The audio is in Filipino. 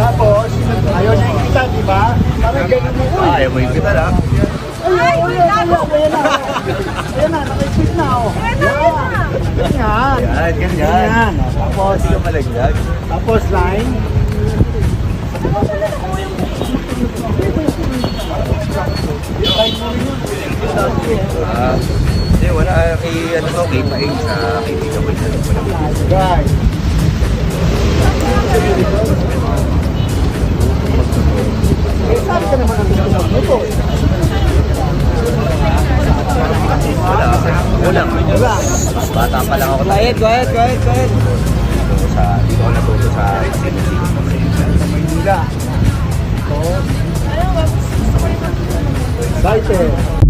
Tapos, ayaw niya ikita, di ba? Parang ganun mo. Ayaw mo yung kita lang. Ay, ayan na, nakaipit na, oh. Ganyan. Ganyan. Tapos, Hindi ka malaglag. tapos line. Hindi, wala. Ano to, kay Paing sa kaibigan ko yun. Guys. Eh, sabi ka naman ang gusto mo. Wala. Wala. Bata pa lang ako. Go ahead. Dito ako natuto sa Maynila. So, excited.